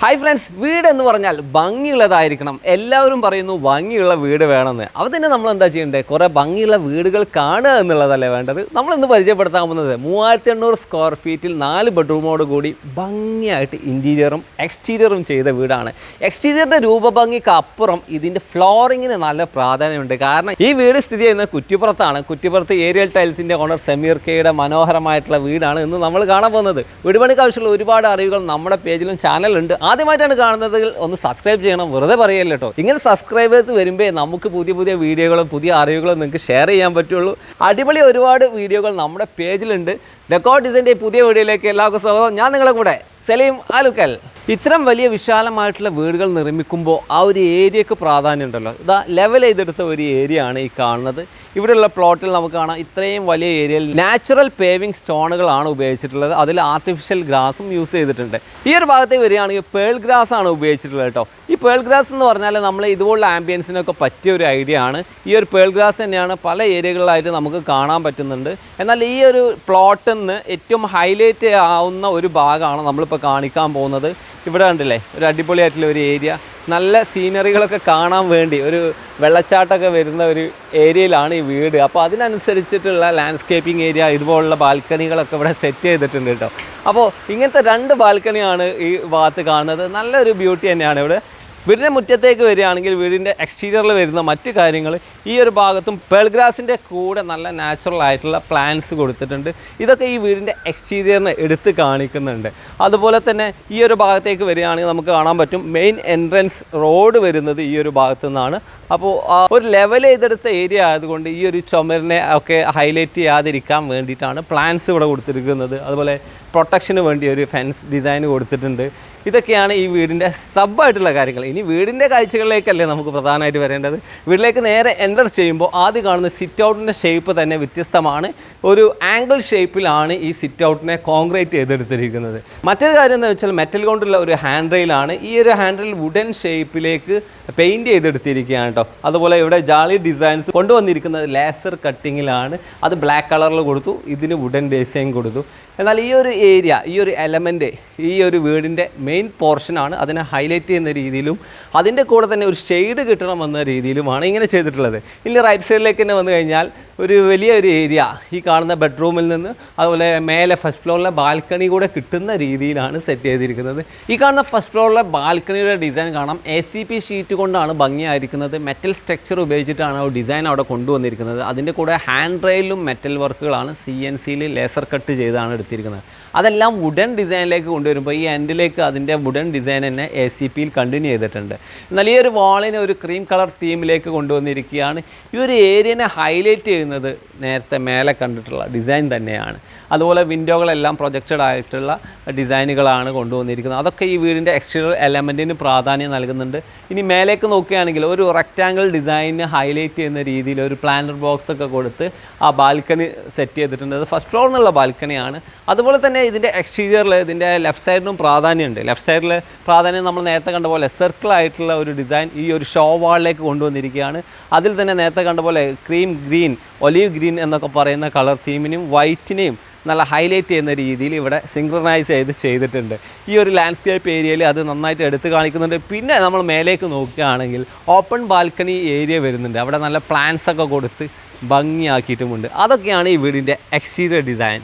Hi friends, വീട് എന്ന് പറഞ്ഞാൽ ഭംഗിയുള്ളതായിരിക്കണം. എല്ലാവരും പറയുന്നു ഭംഗിയുള്ള വീട് വേണമെന്ന്. അപ്പോൾ തന്നെ നമ്മൾ എന്താ ചെയ്യേണ്ടത്? കുറേ ഭംഗിയുള്ള വീടുകൾ കാണുക എന്നുള്ളതല്ലേ വേണ്ടത്. നമ്മളിന്ന് പരിചയപ്പെടുത്താൻ പോകുന്നത് 3800 സ്ക്വയർ ഫീറ്റിൽ 4 ബെഡ്റൂമോട് കൂടി ഭംഗിയായിട്ട് ഇൻറ്റീരിയറും എക്സ്റ്റീരിയറും ചെയ്ത വീടാണ്. എക്സ്റ്റീരിയറിൻ്റെ രൂപഭംഗിക്ക് അപ്പുറം ഇതിൻ്റെ ഫ്ലോറിങ്ങിന് നല്ല പ്രാധാന്യമുണ്ട്. കാരണം ഈ വീട് സ്ഥിതി ചെയ്യുന്നത് കുറ്റിപ്പുറത്താണ്. കുറ്റിപ്പുറത്ത് ഏരിയൽ ടൈൽസിൻ്റെ ഓണർ സമീർ കെയുടെ മനോഹരമായിട്ടുള്ള വീടാണ് ഇന്ന് നമ്മൾ കാണാൻ പോകുന്നത്. വീട് പണിക്ക് ആവശ്യമുള്ള ഒരുപാട് അറിവുകൾ നമ്മുടെ പേജിലും ചാനലുണ്ട്. ആദ്യമായിട്ടാണ് കാണുന്നത് ഒന്ന് സബ്സ്ക്രൈബ് ചെയ്യണം, വെറുതെ പറയല്ലോ കേട്ടോ. ഇങ്ങനെ സബ്സ്ക്രൈബേഴ്സ് വരുമ്പോൾ നമുക്ക് പുതിയ പുതിയ വീഡിയോകളും പുതിയ അറിവുകളും നിങ്ങൾക്ക് ഷെയർ ചെയ്യാൻ പറ്റുള്ളൂ. അടിപൊളി ഒരുപാട് വീഡിയോകൾ നമ്മുടെ പേജിലുണ്ട്. ഡെക്കോർ ഡിസൈൻ്റെ പുതിയ വീഡിയോയിലേക്ക് എല്ലാവർക്കും സ്വാഗതം. ഞാൻ നിങ്ങളെ കൂടെ സലീം ആലുക്കൽ. ഇത്തരം വലിയ വിശാലമായിട്ടുള്ള വീടുകൾ നിർമ്മിക്കുമ്പോൾ ആ ഒരു ഏരിയക്ക് പ്രാധാന്യം ഉണ്ടല്ലോ. ഇതാ ലെവൽ ചെയ്തെടുത്ത ഒരു ഏരിയ ആണ് ഈ കാണുന്നത്. ഇവിടെയുള്ള പ്ലോട്ടിൽ നമുക്ക് കാണാം ഇത്രയും വലിയ ഏരിയയിൽ നാച്ചുറൽ പേവിംഗ് സ്റ്റോണുകളാണ് ഉപയോഗിച്ചിട്ടുള്ളത്. അതിൽ ആർട്ടിഫിഷ്യൽ ഗ്രാസും യൂസ് ചെയ്തിട്ടുണ്ട്. ഈ ഒരു ഭാഗത്തേക്ക് വരികയാണെങ്കിൽ പേൾ ഗ്രാസ് ആണ് ഉപയോഗിച്ചിട്ടുള്ളത് കേട്ടോ. ഈ പേൾ ഗ്രാസ് എന്ന് പറഞ്ഞാൽ നമ്മൾ ഇതുപോലുള്ള ആംബിയൻസിനൊക്കെ പറ്റിയ ഒരു ഐഡിയ ആണ്. ഈ ഒരു പേൾ ഗ്രാസ് തന്നെയാണ് പല ഏരിയകളിലായിട്ട് നമുക്ക് കാണാൻ പറ്റുന്നുണ്ട്. എന്നാൽ ഈ ഒരു പ്ലോട്ടിൽ നിന്ന് ഏറ്റവും ഹൈലൈറ്റ് ആവുന്ന ഒരു ഭാഗമാണ് നമ്മളിപ്പോൾ കാണിക്കാൻ പോകുന്നത്. ഇവിടെ കണ്ടില്ലേ, ഒരു അടിപൊളിയായിട്ടുള്ള ഒരു ഏരിയ. നല്ല സീനറികളൊക്കെ കാണാൻ വേണ്ടി ഒരു വെള്ളച്ചാട്ടമൊക്കെ വരുന്ന ഒരു ഏരിയയിലാണ് ഈ വീട്. അപ്പോൾ അതിനനുസരിച്ചിട്ടുള്ള ലാൻഡ്സ്കേപ്പിംഗ് ഏരിയ, ഇതുപോലുള്ള ബാൽക്കണികളൊക്കെ ഇവിടെ സെറ്റ് ചെയ്തിട്ടുണ്ട് കേട്ടോ. അപ്പോൾ ഇങ്ങനത്തെ 2 ബാൽക്കണിയാണ് ഈ ഭാഗത്ത് കാണുന്നത്. നല്ലൊരു ബ്യൂട്ടി തന്നെയാണ് ഇവിടെ. വീടിൻ്റെ മുറ്റത്തേക്ക് വരികയാണെങ്കിൽ വീടിൻ്റെ എക്സ്റ്റീരിയറിൽ വരുന്ന മറ്റു കാര്യങ്ങൾ ഈ ഒരു ഭാഗത്തും പേൾ ഗ്രാസിൻ്റെ കൂടെ നല്ല നാച്ചുറൽ ആയിട്ടുള്ള പ്ലാന്റ്സ് കൊടുത്തിട്ടുണ്ട്. ഇതൊക്കെ ഈ വീടിൻ്റെ എക്സ്റ്റീരിയറിനെ എടുത്ത് കാണിക്കുന്നുണ്ട്. അതുപോലെ തന്നെ ഈ ഒരു ഭാഗത്തേക്ക് വരികയാണെങ്കിൽ നമുക്ക് കാണാൻ പറ്റും മെയിൻ എൻട്രൻസ് റോഡ് വരുന്നത് ഈ ഒരു ഭാഗത്തു നിന്നാണ്. അപ്പോൾ ഒരു ലെവൽ ചെയ്തെടുത്ത ഏരിയ ആയതുകൊണ്ട് ഈ ഒരു ചുമരിനെ ഒക്കെ ഹൈലൈറ്റ് ചെയ്യാതിരിക്കാൻ വേണ്ടിയിട്ടാണ് പ്ലാന്റ്സ് ഇവിടെ കൊടുത്തിരിക്കുന്നത്. അതുപോലെ പ്രൊട്ടക്ഷന് വേണ്ടി ഒരു ഫെൻസ് ഡിസൈൻ കൊടുത്തിട്ടുണ്ട്. ഇതൊക്കെയാണ് ഈ വീടിൻ്റെ സബ്ബായിട്ടുള്ള കാര്യങ്ങൾ. ഇനി വീടിൻ്റെ കാഴ്ചകളിലേക്കല്ലേ നമുക്ക് പ്രധാനമായിട്ട് വരേണ്ടത്. വീട്ടിലേക്ക് നേരെ എൻ്റർ ചെയ്യുമ്പോൾ ആദ്യം കാണുന്ന സിറ്റ് ഔട്ടിൻ്റെ ഷേപ്പ് തന്നെ വ്യത്യസ്തമാണ്. ഒരു ആംഗിൾ ഷേപ്പിലാണ് ഈ സിറ്റ് ഔട്ടിനെ കോൺക്രീറ്റ് ചെയ്തെടുത്തിരിക്കുന്നത്. മറ്റൊരു കാര്യം എന്ന് വെച്ചാൽ മെറ്റൽ കൊണ്ടുള്ള ഒരു ഹാൻഡ് റെയിലാണ്. ഈ ഒരു ഹാൻഡ് റെയിൽ വുഡൻ ഷേപ്പിലേക്ക് പെയിൻറ്റ് ചെയ്തെടുത്തിരിക്കുകയാണ് കേട്ടോ. അതുപോലെ ഇവിടെ ജാളി ഡിസൈൻസ് കൊണ്ടുവന്നിരിക്കുന്നത് ലേസർ കട്ടിങ്ങിലാണ്. അത് ബ്ലാക്ക് കളറിൽ കൊടുത്തു, ഇതിന് വുഡൻ ഡിസൈൻ കൊടുത്തു. എന്നാൽ ഈ ഒരു ഏരിയ, ഈ ഒരു എലമെൻറ്റ് ഈ ഒരു വീടിൻ്റെ മെയിൻ പോർഷനാണ്. അതിനെ ഹൈലൈറ്റ് ചെയ്യുന്ന രീതിയിലും അതിൻ്റെ കൂടെ തന്നെ ഒരു ഷെയ്ഡ് കിട്ടണമെന്ന രീതിയിലുമാണ് ഇങ്ങനെ ചെയ്തിട്ടുള്ളത്. ഇനി റൈറ്റ് സൈഡിലേക്ക് തന്നെ വന്നു കഴിഞ്ഞാൽ ഒരു വലിയൊരു ഏരിയ ഈ കാണുന്ന ബെഡ്റൂമിൽ നിന്ന് അതുപോലെ മേലെ ഫസ്റ്റ് ഫ്ലോറിലെ ബാൽക്കണി കൂടെ കിട്ടുന്ന രീതിയിലാണ് സെറ്റ് ചെയ്തിരിക്കുന്നത്. ഈ കാണുന്ന ഫസ്റ്റ് ഫ്ലോറിലെ ബാൽക്കണിയുടെ ഡിസൈൻ കാണാം. ACP ഷീറ്റ് കൊണ്ടാണ് ഭംഗിയായിരിക്കുന്നത്. മെറ്റൽ സ്ട്രക്ചർ ഉപയോഗിച്ചിട്ടാണ് ആ ഡിസൈൻ അവിടെ കൊണ്ടുവന്നിരിക്കുന്നത്. അതിൻ്റെ കൂടെ ഹാൻഡ് റെയിലും മെറ്റൽ വർക്കുകളാണ് CNCയിൽ ലേസർ കട്ട് ചെയ്താണ് എടുത്തിരിക്കുന്നത്. അതെല്ലാം വുഡൻ ഡിസൈനിലേക്ക് കൊണ്ടുവരുമ്പോൾ ഈ എൻഡിലേക്ക് അതിൻ്റെ വുഡൻ ഡിസൈൻ തന്നെ ACPയിൽ കണ്ടിന്യൂ ചെയ്തിട്ടുണ്ട്. എന്നാൽ ഈ ഒരു വാളിനെ ഒരു ക്രീം കളർ തീമിലേക്ക് കൊണ്ടുവന്നിരിക്കുകയാണ്. ഈ ഒരു ഏരിയനെ ഹൈലൈറ്റ് ചെയ്യുന്നത് നേരത്തെ മേലെ കണ്ടിട്ടുള്ള ഡിസൈൻ തന്നെയാണ്. അതുപോലെ വിൻഡോകളെല്ലാം പ്രൊജക്റ്റഡ് ആയിട്ടുള്ള ഡിസൈനുകളാണ് കൊണ്ടുവന്നിരിക്കുന്നത്. അതൊക്കെ ഈ വീടിൻ്റെ എക്സ്റ്റീരിയർ എലമെൻറ്റിന് പ്രാധാന്യം നൽകുന്നുണ്ട്. ഇനി മേലേക്ക് നോക്കുകയാണെങ്കിൽ ഒരു റെക്റ്റാങ്കിൾ ഡിസൈനിന് ഹൈലൈറ്റ് ചെയ്യുന്ന രീതിയിൽ ഒരു പ്ലാനർ ബോക്സ് ഒക്കെ കൊടുത്ത് ആ ബാൽക്കണി സെറ്റ് ചെയ്തിട്ടുണ്ട്. അത് ഫസ്റ്റ് ഫ്ലോറിൽ നിന്നുള്ള ബാൽക്കണിയാണ്. അതുപോലെ തന്നെ ഇതിൻ്റെ എക്സ്റ്റീരിയറിൽ ഇതിൻ്റെ ലെഫ്റ്റ് സൈഡിനും പ്രാധാന്യമുണ്ട്. ലെഫ്റ്റ് സൈഡിൽ പ്രാധാന്യം നമ്മൾ നേരത്തെ കണ്ട പോലെ സർക്കിളായിട്ടുള്ള ഒരു ഡിസൈൻ ഈ ഒരു ഷോ വാളിലേക്ക് കൊണ്ടുവന്നിരിക്കുകയാണ്. അതിൽ തന്നെ നേരത്തെ കണ്ട പോലെ ക്രീം ഗ്രീൻ, ഒലീവ് ഗ്രീൻ എന്നൊക്കെ പറയുന്ന കളർ തീമിനെയും വൈറ്റിനെയും നല്ല ഹൈലൈറ്റ് ചെയ്യുന്ന രീതിയിൽ ഇവിടെ സിങ്ക്രണൈസ് ചെയ്തിട്ടുണ്ട്. ഈ ഒരു ലാൻഡ്സ്കേപ്പ് ഏരിയയിൽ അത് നന്നായിട്ട് എടുത്ത് കാണിക്കുന്നുണ്ട്. പിന്നെ നമ്മൾ മേലേക്ക് നോക്കുകയാണെങ്കിൽ ഓപ്പൺ ബാൽക്കണി ഏരിയ വരുന്നുണ്ട്. അവിടെ നല്ല പ്ലാന്റ്സ് ഒക്കെ കൊടുത്ത് ഭംഗിയാക്കിയിട്ടുമുണ്ട്. അതൊക്കെയാണ് ഈ വീടിൻ്റെ എക്സ്റ്റീരിയർ ഡിസൈൻ.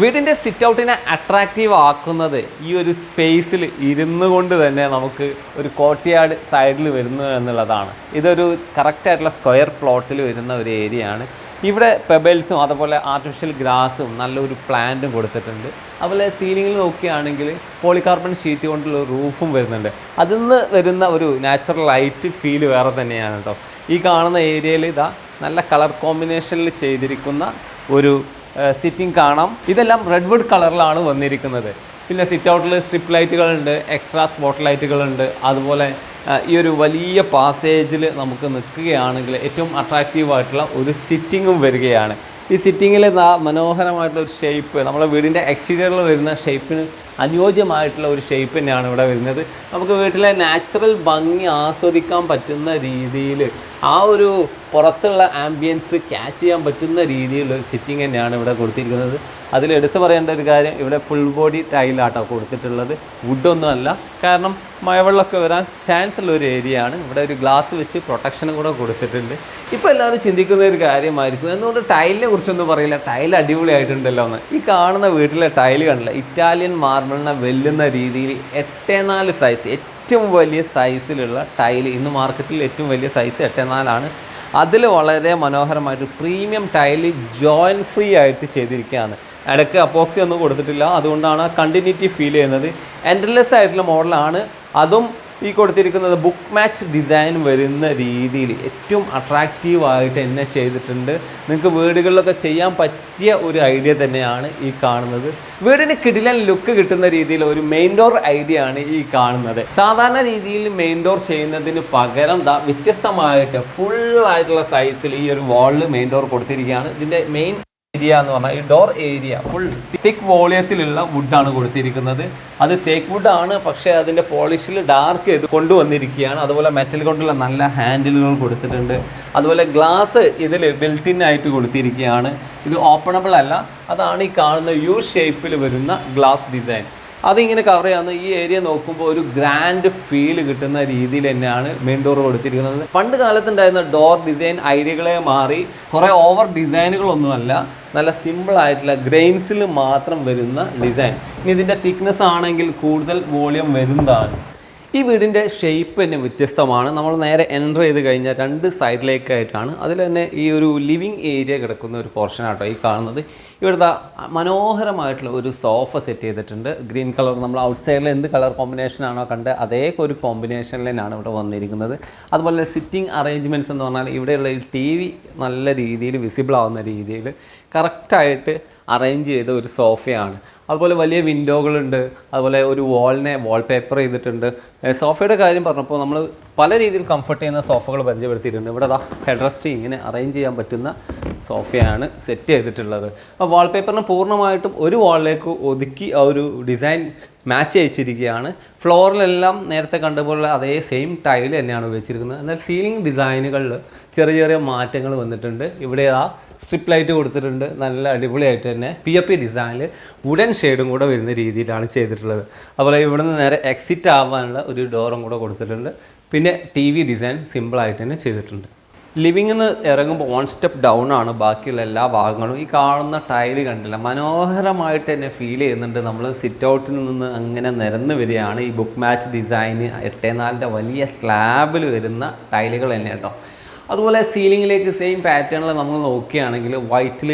വീടിൻ്റെ സിറ്റ് ഔട്ടിനെ അട്രാക്റ്റീവ് ആക്കുന്നത് ഈ ഒരു സ്പേസിൽ ഇരുന്നു കൊണ്ട് തന്നെ നമുക്ക് ഒരു കോർട്ട്യാർഡ് സൈഡിൽ വരുന്നു എന്നുള്ളതാണ്. ഇതൊരു കറക്റ്റായിട്ടുള്ള സ്ക്വയർ പ്ലോട്ടിൽ വരുന്ന ഒരു ഏരിയ ആണ്. ഇവിടെ പെബിൾസും അതുപോലെ ആർട്ടിഫിഷ്യൽ ഗ്രാസും നല്ലൊരു പ്ലാന്റും കൊടുത്തിട്ടുണ്ട്. അതുപോലെ സീലിങ്ങിൽ നോക്കുകയാണെങ്കിൽ പോളികാർബൺ ഷീറ്റ് കൊണ്ടുള്ള റൂഫും വരുന്നുണ്ട്. അതിൽ നിന്ന് വരുന്ന ഒരു നാച്ചുറൽ ലൈറ്റ് ഫീൽ വേറെ തന്നെയാണ് കേട്ടോ. ഈ കാണുന്ന ഏരിയയിൽ ഇതാ നല്ല കളർ കോമ്പിനേഷനിൽ ചെയ്തിരിക്കുന്ന ഒരു സിറ്റിംഗ് കാണാം. ഇതെല്ലാം റെഡ്വുഡ് കളറിലാണ് വന്നിരിക്കുന്നത്. പിന്നെ സിറ്റ് ഔട്ടിൽ സ്ട്രിപ്പ് ലൈറ്റുകളുണ്ട്, എക്സ്ട്രാ സ്പോട്ട് ലൈറ്റുകളുണ്ട്. അതുപോലെ ഈ ഒരു വലിയ പാസേജിൽ നമുക്ക് നിൽക്കുകയാണെങ്കിൽ ഏറ്റവും അട്രാക്റ്റീവായിട്ടുള്ള ഒരു സിറ്റിങ്ങും വരികയാണ്. ഈ സിറ്റിങ്ങിൽ മനോഹരമായിട്ടുള്ള ഒരു ഷേപ്പ്, നമ്മുടെ വീടിൻ്റെ എക്സ്റ്റീരിയറിൽ വരുന്ന ഷേപ്പിന് അനുയോജ്യമായിട്ടുള്ള ഒരു ഷേപ്പ് തന്നെയാണ് ഇവിടെ വരുന്നത്. നമുക്ക് വീട്ടിലെ നാച്ചുറൽ ഭംഗി ആസ്വദിക്കാൻ പറ്റുന്ന രീതിയിൽ ആ ഒരു പുറത്തുള്ള ആംബിയൻസ് ക്യാച്ച് ചെയ്യാൻ പറ്റുന്ന രീതിയിലുള്ള സിറ്റിംഗ് തന്നെയാണ് ഇവിടെ കൊടുത്തിരിക്കുന്നത്. അതിൽ എടുത്തു പറയേണ്ട ഒരു കാര്യം, ഇവിടെ ഫുൾ ബോഡി ടൈലാട്ടോ കൊടുത്തിട്ടുള്ളത്, വുഡൊന്നുമല്ല. കാരണം മഴവെള്ളമൊക്കെ വരാൻ ചാൻസ് ഉള്ള ഒരു ഏരിയ ആണ്. ഇവിടെ ഒരു ഗ്ലാസ് വെച്ച് പ്രൊട്ടക്ഷനും കൂടെ കൊടുത്തിട്ടുണ്ട്. ഇപ്പോൾ എല്ലാവരും ചിന്തിക്കുന്ന ഒരു കാര്യമായിരിക്കും, എന്തുകൊണ്ട് ടൈലിനെ കുറിച്ചൊന്നും പറയില്ല, ടൈൽ അടിപൊളിയായിട്ടുണ്ടല്ലോ എന്ന്. ഈ കാണുന്ന വീട്ടിലെ ടൈല് കണ്ടില്ല, ഇറ്റാലിയൻ മാർബിളിനെ വെല്ലുന്ന രീതിയിൽ 8x4 സൈസ്, ഏറ്റവും വലിയ സൈസിലുള്ള ടൈല്. ഇന്ന് മാർക്കറ്റിൽ ഏറ്റവും വലിയ സൈസ് 8x4 അതിൽ വളരെ മനോഹരമായിട്ട് പ്രീമിയം ടൈല് ജോയിൻറ്റ് ഫ്രീ ആയിട്ട് ചെയ്തിരിക്കുകയാണ്. ഇടയ്ക്ക് അപ്പോക്സി ഒന്നും കൊടുത്തിട്ടില്ല, അതുകൊണ്ടാണ് കണ്ടിന്യൂറ്റി ഫീൽ ചെയ്യുന്നത്. എൻഡ്ലെസ് ആയിട്ടുള്ള മോഡലാണ്. അതും ഈ കൊടുത്തിരിക്കുന്നത് ബുക്ക് മാച്ച് ഡിസൈൻ വരുന്ന രീതിയിൽ ഏറ്റവും അട്രാക്റ്റീവായിട്ട് തന്നെ ചെയ്തിട്ടുണ്ട്. നിങ്ങൾക്ക് വീടുകളിലൊക്കെ ചെയ്യാൻ പറ്റിയ ഒരു ഐഡിയ തന്നെയാണ് ഈ കാണുന്നത്. വീടിന് കിടിലൻ ലുക്ക് കിട്ടുന്ന രീതിയിൽ ഒരു മെയിൻ ഡോർ ഐഡിയ ആണ് ഈ കാണുന്നത്. സാധാരണ രീതിയിൽ മെയിൻ ഡോർ ചെയ്യുന്നതിന് പകരം വ്യത്യസ്തമായിട്ട് ഫുള്ളായിട്ടുള്ള സൈസിൽ ഈ ഒരു വാളിൽ മെയിൻ ഡോർ കൊടുത്തിരിക്കുകയാണ്. ഇതിൻ്റെ മെയിൻ ഏരിയ എന്ന് പറഞ്ഞാൽ ഈ ഡോർ ഏരിയ ഫുൾ തിക്ക് വോളിയത്തിലുള്ള വുഡാണ് കൊടുത്തിരിക്കുന്നത്. അത് തേക്ക് വുഡാണ്, പക്ഷേ അതിൻ്റെ പോളിഷിൽ ഡാർക്ക് ചെയ്ത് കൊണ്ടുവന്നിരിക്കുകയാണ്. അതുപോലെ മെറ്റൽ കൊണ്ടുള്ള നല്ല ഹാൻഡിലുകൾ കൊടുത്തിട്ടുണ്ട്. അതുപോലെ ഗ്ലാസ് ഇതിൽ ബിൽറ്റിൻ ആയിട്ട് കൊടുത്തിരിക്കുകയാണ്. ഇത് ഓപ്പണബിൾ അല്ല, അതാണ് ഈ കാണുന്ന യു ഷേപ്പിൽ വരുന്ന ഗ്ലാസ് ഡിസൈൻ. അതിങ്ങനെ കവർ ചെയ്യാവുന്ന ഈ ഏരിയ നോക്കുമ്പോൾ ഒരു ഗ്രാൻഡ് ഫീൽ കിട്ടുന്ന രീതിയിൽ തന്നെയാണ് മെയിൻ ഡോർ കൊടുത്തിരിക്കുന്നത്. പണ്ട് കാലത്തുണ്ടായിരുന്ന ഡോർ ഡിസൈൻ ഐഡിയകളെ മാറി കുറേ ഓവർ ഡിസൈനുകളൊന്നുമല്ല, നല്ല സിമ്പിളായിട്ടുള്ള ഗ്രെയിൻസിൽ മാത്രം വരുന്ന ഡിസൈൻ. ഇനി ഇതിൻ്റെ തിക്നെസ് ആണെങ്കിൽ കൂടുതൽ വോളിയം വരുന്നതാണ്. ഈ വീടിൻ്റെ ഷേപ്പ് തന്നെ വ്യത്യസ്തമാണ്. നമ്മൾ നേരെ എൻ്റർ ചെയ്ത് കഴിഞ്ഞാൽ 2 സൈഡിലേക്കായിട്ടാണ്. അതിൽ തന്നെ ഈ ഒരു ലിവിങ് ഏരിയ കിടക്കുന്ന ഒരു പോർഷനാട്ടോ ഈ കാണുന്നത്. ഇവിടുത്തെ മനോഹരമായിട്ടുള്ള ഒരു സോഫ സെറ്റ് ചെയ്തിട്ടുണ്ട്. ഗ്രീൻ കളർ, നമ്മൾ ഔട്ട് സൈഡിൽ എന്ത് കളർ കോമ്പിനേഷനാണോ കണ്ട് അതേ ഒരു കോമ്പിനേഷനിലാണ് ഇവിടെ വന്നിരിക്കുന്നത്. അതുപോലെ സിറ്റിംഗ് അറേഞ്ച്മെൻറ്റ്സ് എന്ന് പറഞ്ഞാൽ ഇവിടെയുള്ള ഈ TV നല്ല രീതിയിൽ വിസിബിൾ ആവുന്ന രീതിയിൽ കറക്റ്റായിട്ട് അറേഞ്ച് ചെയ്ത ഒരു സോഫയാണ്. അതുപോലെ വലിയ വിൻഡോകളുണ്ട്. അതുപോലെ ഒരു വാളിനെ വാൾപേപ്പർ ചെയ്തിട്ടുണ്ട്. സോഫയുടെ കാര്യം പറഞ്ഞപ്പോൾ നമ്മൾ പല രീതിയിൽ കംഫർട്ട് ചെയ്യുന്ന സോഫകൾ പരിചയപ്പെടുത്തിയിട്ടുണ്ട്. ഇവിടെ ഹെഡ് റെസ്റ്റ് ഇങ്ങനെ അറേഞ്ച് ചെയ്യാൻ പറ്റുന്ന സോഫയാണ് സെറ്റ് ചെയ്തിട്ടുള്ളത്. അപ്പോൾ വാൾപേപ്പറിന് പൂർണ്ണമായിട്ടും ഒരു വാളിലേക്ക് ഒതുക്കി ആ ഒരു ഡിസൈൻ മാച്ച് അയച്ചിരിക്കുകയാണ്. ഫ്ലോറിലെല്ലാം നേരത്തെ കണ്ടപോലെ അതേ സെയിം ടൈൽ തന്നെയാണ് ഉപയോഗിച്ചിരിക്കുന്നത്. എന്നാൽ സീലിംഗ് ഡിസൈനുകളിൽ ചെറിയ ചെറിയ മാറ്റങ്ങൾ വന്നിട്ടുണ്ട്. ഇവിടെ സ്ട്രിപ്പ് ലൈറ്റ് കൊടുത്തിട്ടുണ്ട്. നല്ല അടിപൊളിയായിട്ട് തന്നെ POP ഡിസൈനിൽ വുഡൻ ഷെയ്ഡും കൂടെ വരുന്ന രീതിയിലാണ് ചെയ്തിട്ടുള്ളത്. അതുപോലെ ഇവിടെ നിന്ന് നേരെ എക്സിറ്റ് ആവാനുള്ള ഒരു ഡോറും കൂടെ കൊടുത്തിട്ടുണ്ട്. പിന്നെ TV ഡിസൈൻ സിമ്പിളായിട്ട് തന്നെ ചെയ്തിട്ടുണ്ട്. ലിവിങ്ങിൽ നിന്ന് ഇറങ്ങുമ്പോൾ 1 സ്റ്റെപ്പ് ഡൗൺ ആണ് ബാക്കിയുള്ള എല്ലാ ഭാഗങ്ങളും. ഈ കാണുന്ന ടൈല് കണ്ടില്ല, മനോഹരമായിട്ട് തന്നെ ഫീൽ ചെയ്യുന്നുണ്ട്. നമ്മൾ സിറ്റ് ഔട്ടിൽ നിന്ന് അങ്ങനെ നിരന്ന് വരികയാണ്. ഈ ബുക്ക് മാച്ച് ഡിസൈന് 8x4 വലിയ സ്ലാബിൽ വരുന്ന ടൈലുകൾ തന്നെ കേട്ടോ. അതുപോലെ സീലിങ്ങിലേക്ക് സെയിം പാറ്റേണിൽ നമ്മൾ നോക്കുകയാണെങ്കിൽ വൈറ്റിൽ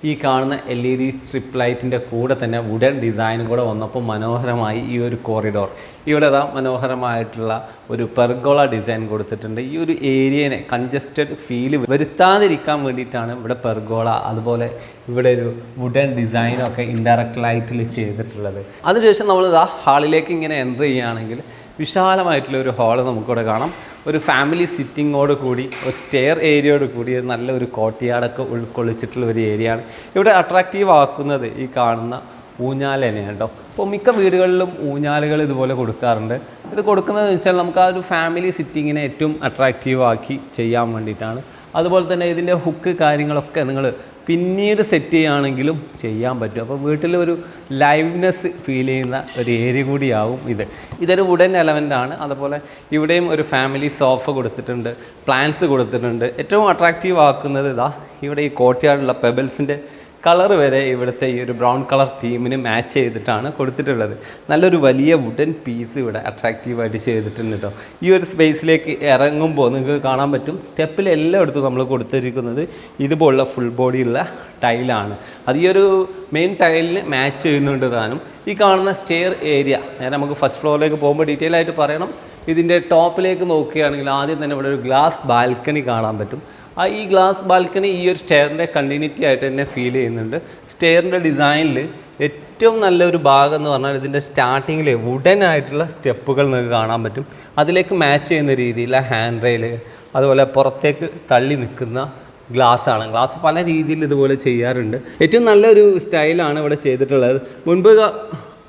ഈ കാണുന്ന LED സ്ട്രിപ്പ് ലൈറ്റിൻ്റെ കൂടെ തന്നെ വുഡൻ ഡിസൈനും കൂടെ വന്നപ്പോൾ മനോഹരമായി ഈ ഒരു കോറിഡോർ. ഇവിടെ മനോഹരമായിട്ടുള്ള ഒരു പെർഗോള ഡിസൈൻ കൊടുത്തിട്ടുണ്ട്. ഈ ഒരു ഏരിയനെ കൺജസ്റ്റഡ് ഫീൽ വരുത്താതിരിക്കാൻ വേണ്ടിയിട്ടാണ് ഇവിടെ പെർഗോള, അതുപോലെ ഇവിടെ ഒരു വുഡൻ ഡിസൈനൊക്കെ ഇൻഡയറക്റ്റ് ലൈറ്റിൽ ചെയ്തിട്ടുള്ളത്. അതിനുശേഷം നമ്മൾ ഹാളിലേക്ക് ഇങ്ങനെ എൻ്റർ ചെയ്യുകയാണെങ്കിൽ വിശാലമായിട്ടുള്ള ഒരു ഹാള് നമുക്കിവിടെ കാണാം. ഒരു ഫാമിലി സിറ്റിങ്ങോട് കൂടി ഒരു സ്റ്റെയർ ഏരിയയോട് കൂടി നല്ലൊരു കോർട്ട്യാർഡൊക്കെ ഉൾക്കൊള്ളിച്ചിട്ടുള്ള ഒരു ഏരിയയാണ്. ഇവിടെ അട്രാക്റ്റീവ് ആക്കുന്നത് ഈ കാണുന്ന ഊഞ്ഞാൽ തന്നെയാണ് കേട്ടോ. അപ്പോൾ മിക്ക വീടുകളിലും ഊഞ്ഞാലുകൾ ഇതുപോലെ കൊടുക്കാറുണ്ട്. ഇത് കൊടുക്കുന്നതെന്ന് വെച്ചാൽ നമുക്ക് ആ ഒരു ഫാമിലി സിറ്റിങ്ങിനെ ഏറ്റവും അട്രാക്റ്റീവ് ആക്കി ചെയ്യാൻ വേണ്ടിയിട്ടാണ്. അതുപോലെ തന്നെ ഇതിൻ്റെ ഹുക്ക് കാര്യങ്ങളൊക്കെ നിങ്ങൾ പിന്നീട് സെറ്റ് ചെയ്യുകയാണെങ്കിലും ചെയ്യാൻ പറ്റും. അപ്പോൾ വീട്ടിലൊരു ലൈവ്നെസ് ഫീൽ ചെയ്യുന്ന ഒരു ഏരിയ കൂടിയാവും ഇത്. ഇതൊരു വുഡൻ എലമെൻ്റാണ്. അതുപോലെ ഇവിടെയും ഒരു ഫാമിലി സോഫ കൊടുത്തിട്ടുണ്ട്, പ്ലാന്റ്സ് കൊടുത്തിട്ടുണ്ട്. ഏറ്റവും അട്രാക്റ്റീവ് ആക്കുന്നത് ഇവിടെ ഈ കോർട്ട്യാർഡുള്ള പെബിൾസിൻ്റെ കളർ വരെ ഇവിടുത്തെ ഈ ഒരു ബ്രൗൺ കളർ തീമിന് മാച്ച് ചെയ്തിട്ടാണ് കൊടുത്തിട്ടുള്ളത്. നല്ലൊരു വലിയ വുഡൻ പീസ് ഇവിടെ അട്രാക്റ്റീവായിട്ട് ചെയ്തിട്ടുണ്ട് കേട്ടോ. ഈ ഒരു സ്പേസിലേക്ക് ഇറങ്ങുമ്പോൾ നിങ്ങൾക്ക് കാണാൻ പറ്റും സ്റ്റെപ്പിൽ എല്ലായിടത്തും നമ്മൾ കൊടുത്തിരിക്കുന്നത് ഇതുപോലുള്ള ഫുൾ ബോഡിയുള്ള ടൈലാണ്. അത് ഈ ഒരു മെയിൻ ടൈലിന് മാച്ച് ചെയ്യുന്നുണ്ട് താനും. ഈ കാണുന്ന സ്റ്റെയർ ഏരിയ നേരെ നമുക്ക് ഫസ്റ്റ് ഫ്ലോറിലേക്ക് പോകുമ്പോൾ ഡീറ്റെയിൽ ആയിട്ട് പറയണം. ഇതിൻ്റെ ടോപ്പിലേക്ക് നോക്കുകയാണെങ്കിൽ ആദ്യം തന്നെ ഇവിടെ ഒരു ഗ്ലാസ് ബാൽക്കണി കാണാൻ പറ്റും. ഈ ഗ്ലാസ് ബാൽക്കണി ഈ ഒരു സ്റ്റെയറിൻ്റെ കണ്ടിന്യൂറ്റി ആയിട്ട് തന്നെ ഫീൽ ചെയ്യുന്നുണ്ട്. സ്റ്റെയറിൻ്റെ ഡിസൈനിൽ ഏറ്റവും നല്ലൊരു ഭാഗം എന്ന് പറഞ്ഞാൽ ഇതിൻ്റെ സ്റ്റാർട്ടിങ്ങിൽ വുഡൻ ആയിട്ടുള്ള സ്റ്റെപ്പുകൾ നിങ്ങൾക്ക് കാണാൻ പറ്റും. അതിലേക്ക് മാച്ച് ചെയ്യുന്ന രീതിയിലുള്ള ഹാൻഡ് റെയിൽ, അതുപോലെ പുറത്തേക്ക് തള്ളി നിൽക്കുന്ന ഗ്ലാസ്സാണ്. ഗ്ലാസ് പല രീതിയിൽ ഇതുപോലെ ചെയ്യാറുണ്ട്. ഏറ്റവും നല്ലൊരു സ്റ്റൈലാണ് ഇവിടെ ചെയ്തിട്ടുള്ളത്. മുൻപ്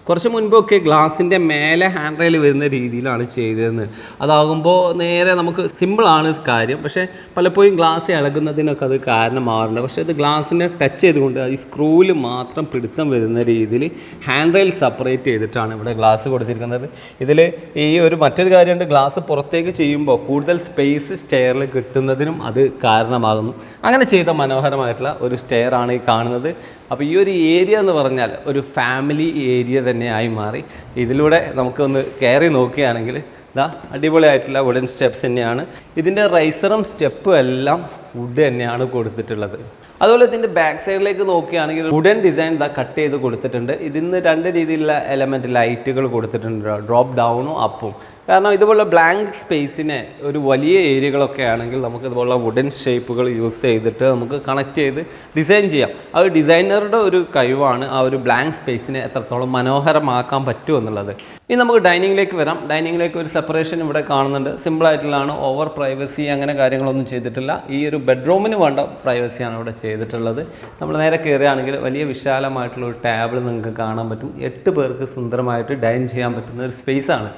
കുറച്ച് മുൻപൊക്കെ ഗ്ലാസിൻ്റെ മേലെ ഹാൻഡ് റെയിൽ വരുന്ന രീതിയിലാണ് ചെയ്തതെന്ന്. അതാകുമ്പോൾ നേരെ നമുക്ക് സിമ്പിളാണ് കാര്യം, പക്ഷേ പലപ്പോഴും ഗ്ലാസ് ഇളകുന്നതിനൊക്കെ അത് കാരണമാവാറുണ്ട്. പക്ഷേ ഇത് ഗ്ലാസിനെ ടച്ച് ചെയ്തുകൊണ്ട് ഈ സ്ക്രൂവിൽ മാത്രം പിടുത്തം വരുന്ന രീതിയിൽ ഹാൻഡ് റെയിൽ സെപ്പറേറ്റ് ചെയ്തിട്ടാണ് ഇവിടെ ഗ്ലാസ് കൊടുത്തിരിക്കുന്നത്. ഇതിൽ ഈ ഒരു മറ്റൊരു കാര്യമുണ്ട്, ഗ്ലാസ് പുറത്തേക്ക് ചെയ്യുമ്പോൾ കൂടുതൽ സ്പേസ് സ്റ്റെയറിൽ കിട്ടുന്നതിനും അത് കാരണമാകുന്നു. അങ്ങനെ ചെയ്ത മനോഹരമായിട്ടുള്ള ഒരു സ്റ്റെയർ ആണ് ഈ കാണുന്നത്. അപ്പോൾ ഈ ഒരു ഏരിയ എന്ന് പറഞ്ഞാൽ ഒരു ഫാമിലി ഏരിയ തന്നെയായി മാറി. ഇതിലൂടെ നമുക്കൊന്ന് കയറി നോക്കുകയാണെങ്കിൽ ഇതാ അടിപൊളിയായിട്ടുള്ള വുഡൻ സ്റ്റെപ്സ് തന്നെയാണ്. ഇതിൻ്റെ റൈസറും സ്റ്റെപ്പും എല്ലാം വുഡ് തന്നെയാണ് കൊടുത്തിട്ടുള്ളത്. അതുപോലെ ഇതിൻ്റെ ബാക്ക് സൈഡിലേക്ക് നോക്കുകയാണെങ്കിൽ വുഡൻ ഡിസൈൻ ഇതാ കട്ട് ചെയ്ത് കൊടുത്തിട്ടുണ്ട്. ഇതിന്ന് 2 രീതിയിലുള്ള എലമെൻറ്റ് ലൈറ്റുകൾ കൊടുത്തിട്ടുണ്ട്, ഡ്രോപ്പ് ഡൗണും അപ്പും. കാരണം ഇതുപോലുള്ള ബ്ലാങ്ക് സ്പേസിനെ ഒരു വലിയ ഏരിയകളൊക്കെ ആണെങ്കിൽ നമുക്ക് ഇതുപോലുള്ള വുഡൻ ഷേപ്പുകൾ യൂസ് ചെയ്തിട്ട് നമുക്ക് കണക്ട് ചെയ്ത് ഡിസൈൻ ചെയ്യാം. അത് ഡിസൈനറുടെ ഒരു കഴിവാണ് ആ ഒരു ബ്ലാങ്ക് സ്പേസിനെ എത്രത്തോളം മനോഹരമാക്കാൻ പറ്റും എന്നുള്ളത്. ഇനി നമുക്ക് ഡൈനിങ്ങിലേക്ക് വരാം. ഡൈനിങ്ങിലേക്ക് ഒരു സെപ്പറേഷൻ ഇവിടെ കാണുന്നുണ്ട്. സിമ്പിളായിട്ടുള്ളതാണ്, ഓവർ പ്രൈവസി അങ്ങനെ കാര്യങ്ങളൊന്നും ചെയ്തിട്ടില്ല. ഈ ഒരു ബെഡ്റൂമിന് വേണ്ട പ്രൈവസിയാണ് ഇവിടെ ചെയ്തിട്ടുള്ളത്. നമ്മൾ നേരെ കയറുകയാണെങ്കിൽ വലിയ വിശാലമായിട്ടുള്ള ഒരു ടേബിൾ നിങ്ങൾക്ക് കാണാൻ പറ്റും. 8 പേർക്ക് സുന്ദരമായിട്ട് ഡൈൻ ചെയ്യാൻ പറ്റുന്ന ഒരു സ്പേസാണ്.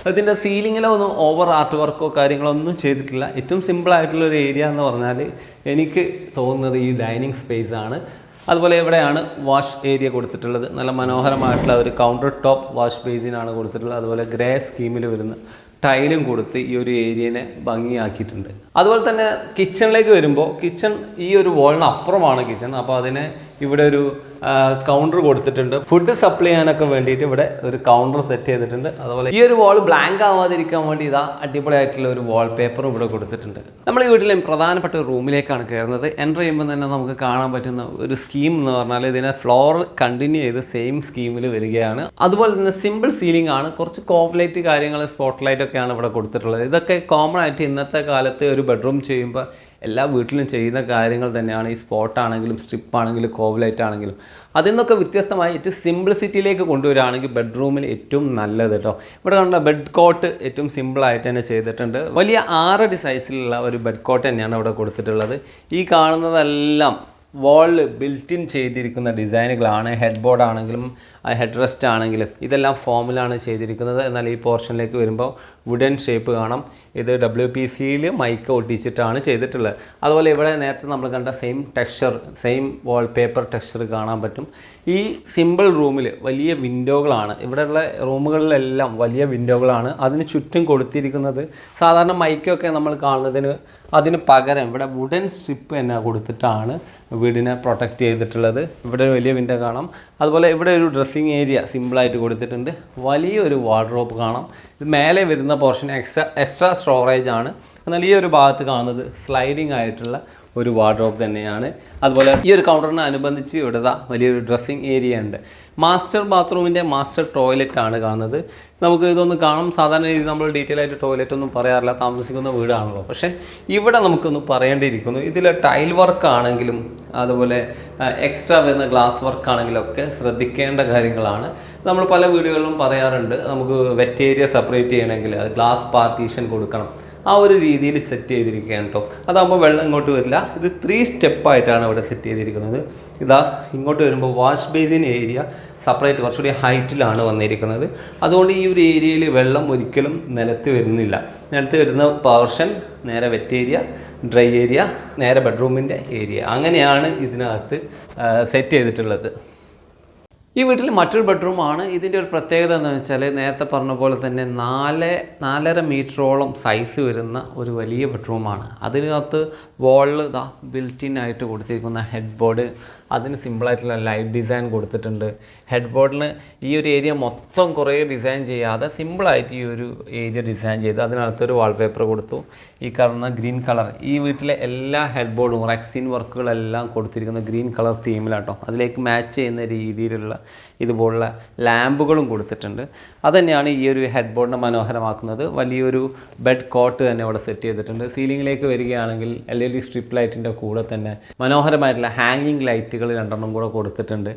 അതിൻ്റെ സീലിങ്ങിലോ ഒന്നും ഓവർ ആർട്ട് വർക്കോ കാര്യങ്ങളോ ഒന്നും ചെയ്തിട്ടില്ല. ഏറ്റവും സിമ്പിളായിട്ടുള്ളൊരു ഏരിയ എന്ന് പറഞ്ഞാൽ എനിക്ക് തോന്നുന്നത് ഈ ഡൈനിങ് സ്പേസ് ആണ്. അതുപോലെ ഇവിടെയാണ് വാഷ് ഏരിയ കൊടുത്തിട്ടുള്ളത്. നല്ല മനോഹരമായിട്ടുള്ള ഒരു കൗണ്ടർ ടോപ്പ് വാഷ് ബേസിനാണ് കൊടുത്തിട്ടുള്ളത്. അതുപോലെ ഗ്രേ സ്കീമിൽ വരുന്ന ടൈലും കൊടുത്ത് ഈ ഒരു ഏരിയനെ ഭംഗിയാക്കിയിട്ടുണ്ട്. അതുപോലെ തന്നെ കിച്ചണിലേക്ക് വരുമ്പോൾ കിച്ചൺ ഈ ഒരു വാളിന് അപ്പുറമാണ് കിച്ചൺ. അപ്പോൾ അതിന് ഇവിടെ ഒരു കൗണ്ടർ കൊടുത്തിട്ടുണ്ട്. ഫുഡ് സപ്ലൈ ചെയ്യാനൊക്കെ വേണ്ടിയിട്ട് ഇവിടെ ഒരു കൗണ്ടർ സെറ്റ് ചെയ്തിട്ടുണ്ട്. അതുപോലെ ഈ ഒരു വാൾ ബ്ലാങ്ക് ആവാതിരിക്കാൻ വേണ്ടി ഇതാ അടിപൊളിയായിട്ടുള്ള ഒരു വാൾ പേപ്പറും ഇവിടെ കൊടുത്തിട്ടുണ്ട്. നമ്മൾ ഈ വീട്ടിലെ പ്രധാനപ്പെട്ട ഒരു റൂമിലേക്കാണ് കയറുന്നത്. എൻ്റർ ചെയ്യുമ്പോൾ തന്നെ നമുക്ക് കാണാൻ പറ്റുന്ന ഒരു സ്കീം എന്ന് പറഞ്ഞാൽ ഇതിനെ ഫ്ലോർ കണ്ടിന്യൂ ചെയ്ത് സെയിം സ്കീമിൽ വരികയാണ്. അതുപോലെ തന്നെ സിമ്പിൾ സീലിംഗ് ആണ്. കുറച്ച് കോഫ് ലൈറ്റ് കാര്യങ്ങൾ സ്പോട്ട് ലൈറ്റ് ഒക്കെയാണ് ഇവിടെ കൊടുത്തിട്ടുള്ളത്. ഇതൊക്കെ കോമൺ ആയിട്ട് ഇന്നത്തെ കാലത്ത് ഒരു ബെഡ്റൂം ചെയ്യുമ്പോൾ എല്ലാ വീട്ടിലും ചെയ്യുന്ന കാര്യങ്ങൾ തന്നെയാണ്. ഈ സ്പോട്ടാണെങ്കിലും സ്ട്രിപ്പാണെങ്കിലും കോവ്ലൈറ്റ് ആണെങ്കിലും അതിൽ നിന്നൊക്കെ വ്യത്യസ്തമായി ഏറ്റവും സിംപ്ലിസിറ്റിയിലേക്ക് കൊണ്ടുവരികയാണെങ്കിൽ ബെഡ്റൂമിൽ ഏറ്റവും നല്ലത് കേട്ടോ. ഇവിടെ കണ്ട ബെഡ് കോട്ട് ഏറ്റവും സിമ്പിളായിട്ട് തന്നെ ചെയ്തിട്ടുണ്ട്. വലിയ 6 അടി സൈസിലുള്ള ഒരു ബെഡ് കോട്ട് തന്നെയാണ് ഇവിടെ കൊടുത്തിട്ടുള്ളത്. ഈ കാണുന്നതെല്ലാം വാളിൽ ബിൽറ്റിൻ ചെയ്തിരിക്കുന്ന ഡിസൈനുകളാണ്. ഹെഡ് ബോർഡ് ആണെങ്കിലും ഹെഡ് റെസ്റ്റ് ആണെങ്കിലും ഇതെല്ലാം ഫോമിലാണ് ചെയ്തിരിക്കുന്നത്. എന്നാൽ ഈ പോർഷനിലേക്ക് വരുമ്പോൾ വുഡൻ ഷേപ്പ് കാണാം. ഇത് WPCയിൽ മൈക്ക ഒട്ടിച്ചിട്ടാണ് ചെയ്തിട്ടുള്ളത്. അതുപോലെ ഇവിടെ നേരത്തെ നമ്മൾ കണ്ട same texture, same wallpaper texture കാണാൻ പറ്റും. ഈ സിമ്പിൾ റൂമിൽ വലിയ വിൻഡോകളാണ്. ഇവിടെയുള്ള റൂമുകളിലെല്ലാം വലിയ വിൻഡോകളാണ്. അതിന് ചുറ്റും കൊടുത്തിരിക്കുന്നത് സാധാരണ മൈക്കൊക്കെ നമ്മൾ കാണുന്നതിന് അതിന് പകരം ഇവിടെ വുഡൻ സ്ട്രിപ്പ് തന്നെ കൊടുത്തിട്ടാണ് വീടിനെ പ്രൊട്ടക്റ്റ് ചെയ്തിട്ടുള്ളത്. ഇവിടെ വലിയ വിൻഡോ കാണാം. അതുപോലെ ഇവിടെ ഒരു ഡ്രസ്സിങ് ഏരിയ സിമ്പിളായിട്ട് കൊടുത്തിട്ടുണ്ട്. വലിയൊരു വാർഡ്രോബ് കാണാം. ഇത് മേലെ വരുന്ന പോർഷൻ എക്സ്ട്രാ സ്റ്റോറേജ് ആണ്. എന്നാൽ ഈ ഒരു ഭാഗത്ത് കാണുന്നത് സ്ലൈഡിങ് ആയിട്ടുള്ള ഒരു വാർഡ്രോബ് തന്നെയാണ്. അതുപോലെ ഈ ഒരു കൗണ്ടറിനെ അനുബന്ധിച്ച് ഇവിടെ വലിയൊരു ഡ്രസ്സിങ് ഏരിയ ഉണ്ട്. മാസ്റ്റർ ബാത്റൂമിൻ്റെ മാസ്റ്റർ ടോയ്ലറ്റ് ആണ് കാണുന്നത്. നമുക്ക് ഇതൊന്ന് കാണാം. സാധാരണ രീതി നമ്മൾ ഡീറ്റെയിൽ ആയിട്ട് ടോയ്ലറ്റ് ഒന്നും പറയാറില്ല, താമസിക്കുന്ന വീടാണല്ലോ. പക്ഷേ ഇവിടെ നമുക്കൊന്ന് പറയേണ്ടിയിരിക്കുന്നു. ഇതിലെ ടൈൽ വർക്ക് ആണെങ്കിലും അതുപോലെ എക്സ്ട്രാ വരുന്ന ഗ്ലാസ് വർക്ക് ആണെങ്കിലും ഒക്കെ ശ്രദ്ധിക്കേണ്ട കാര്യങ്ങളാണ്. നമ്മൾ പല വീടുകളിലും പറയാറുണ്ട്, നമുക്ക് വെറ്റ് ഏരിയ സെപ്പറേറ്റ് ചെയ്യണമെങ്കിൽ അത് ഗ്ലാസ് പാർട്ടീഷൻ കൊടുക്കണം. ആ ഒരു രീതിയിൽ സെറ്റ് ചെയ്തിരിക്കുകയാണ് കേട്ടോ. അതാകുമ്പോൾ വെള്ളം ഇങ്ങോട്ട് വരില്ല. ഇത് 3 സ്റ്റെപ്പായിട്ടാണ് ഇവിടെ സെറ്റ് ചെയ്തിരിക്കുന്നത്. ഇതാ ഇങ്ങോട്ട് വരുമ്പോൾ വാഷ് ബേസിൻ ഏരിയ സെപ്പറേറ്റ് കുറച്ചുകൂടി ഹൈറ്റിലാണ് വന്നിരിക്കുന്നത്. അതുകൊണ്ട് ഈ ഒരു ഏരിയയിൽ വെള്ളം ഒരിക്കലും നിലത്ത് വരുന്നില്ല. നിലത്ത് വരുന്ന പോർഷൻ നേരെ വെറ്റ് ഏരിയ, ഡ്രൈ ഏരിയ, നേരെ ബെഡ്റൂമിൻ്റെ ഏരിയ, അങ്ങനെയാണ് ഇതിനകത്ത് സെറ്റ് ചെയ്തിട്ടുള്ളത്. ഈ വീട്ടിൽ മറ്റൊരു ബെഡ്റൂമാണ്. ഇതിൻ്റെ ഒരു പ്രത്യേകത എന്ന് വെച്ചാൽ നേരത്തെ പറഞ്ഞ പോലെ തന്നെ 4.5 മീറ്ററോളം സൈസ് വരുന്ന ഒരു വലിയ ബെഡ്റൂമാണ്. അതിനകത്ത് വാളിൽ ബിൽറ്റിൻ ആയിട്ട് കൊടുത്തിരിക്കുന്ന ഹെഡ് ബോർഡ്, അതിന് സിമ്പിളായിട്ടുള്ള ലൈറ്റ് ഡിസൈൻ കൊടുത്തിട്ടുണ്ട്. ഹെഡ് ബോർഡിന് ഈ ഒരു ഏരിയ മൊത്തം കുറേ ഡിസൈൻ ചെയ്യാതെ സിമ്പിളായിട്ട് ഈ ഒരു ഏരിയ ഡിസൈൻ ചെയ്ത് അതിനകത്തൊരു വാൾപേപ്പർ കൊടുത്തു. ഈ കാണുന്ന ഗ്രീൻ കളർ, ഈ വീട്ടിലെ എല്ലാ ഹെഡ് ബോർഡും റെക്സിൻ വർക്കുകളെല്ലാം കൊടുത്തിരിക്കുന്ന ഗ്രീൻ കളർ തീമിലാട്ടോ. അതിലേക്ക് മാച്ച് ചെയ്യുന്ന രീതിയിലുള്ള ഇതുപോലുള്ള ലാമ്പുകളും കൊടുത്തിട്ടുണ്ട്. അതുതന്നെയാണ് ഈ ഒരു ഹെഡ് ബോർഡിനെ മനോഹരമാക്കുന്നത്. വലിയൊരു ബെഡ് കോട്ട് തന്നെ ഇവിടെ സെറ്റ് ചെയ്തിട്ടുണ്ട്. സീലിങ്ങിലേക്ക് വരികയാണെങ്കിൽ LED സ്ട്രിപ്പ് ലൈറ്റിൻ്റെ കൂടെ തന്നെ മനോഹരമായിട്ടുള്ള ഹാങ്ങിങ് ലൈറ്റുകൾ ലൈറ്റുകൾ 2 കൂടെ കൊടുത്തിട്ടുണ്ട്.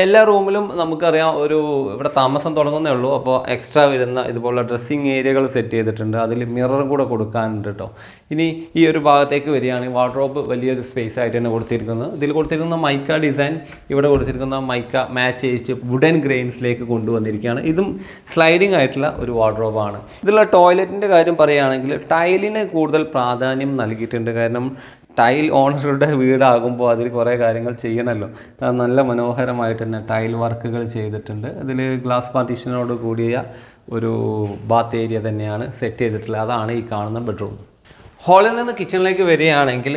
എല്ലാ റൂമിലും നമുക്കറിയാം ഇവിടെ താമസം തുടങ്ങുന്നേ ഉള്ളൂ. അപ്പോൾ എക്സ്ട്രാ വരുന്ന ഇതുപോലുള്ള ഡ്രസ്സിങ് ഏരിയകൾ സെറ്റ് ചെയ്തിട്ടുണ്ട്. അതിൽ മിററും കൂടെ കൊടുക്കാനുണ്ട് കേട്ടോ. ഇനി ഈ ഒരു ഭാഗത്തേക്ക് വരികയാണെങ്കിൽ വാർഡ്രോബ് വലിയൊരു സ്പേസ് ആയിട്ട് തന്നെ കൊടുത്തിരിക്കുന്നത്. ഇതിൽ കൊടുത്തിരിക്കുന്ന മൈക്ക ഡിസൈൻ, ഇവിടെ കൊടുത്തിരിക്കുന്ന മൈക്ക മാച്ച് ചെയ്യിച്ച് വുഡൻ ഗ്രെയിൻസിലേക്ക് കൊണ്ടുവന്നിരിക്കുകയാണ്. ഇതും സ്ലൈഡിംഗ് ആയിട്ടുള്ള ഒരു വാർഡ്രോബാണ്. ഇതിലുള്ള ടോയ്ലറ്റിൻ്റെ കാര്യം പറയുകയാണെങ്കിൽ ടൈലിന് കൂടുതൽ പ്രാധാന്യം നൽകിയിട്ടുണ്ട്. കാരണം ടൈൽ ഓണറുടെ വീടാകുമ്പോൾ അതിൽ കുറേ കാര്യങ്ങൾ ചെയ്യണമല്ലോ. നല്ല മനോഹരമായിട്ട് തന്നെ ടൈൽ വർക്കുകൾ ചെയ്തിട്ടുണ്ട്. അതിൽ ഗ്ലാസ് പാർട്ടീഷനോട് കൂടിയ ഒരു ബാത്ത് ഏരിയ തന്നെയാണ് സെറ്റ് ചെയ്തിട്ടുള്ളത്. അതാണ് ഈ കാണുന്ന ബെഡ്റൂം. ഹാളിൽ നിന്ന് കിച്ചണിലേക്ക് വരികയാണെങ്കിൽ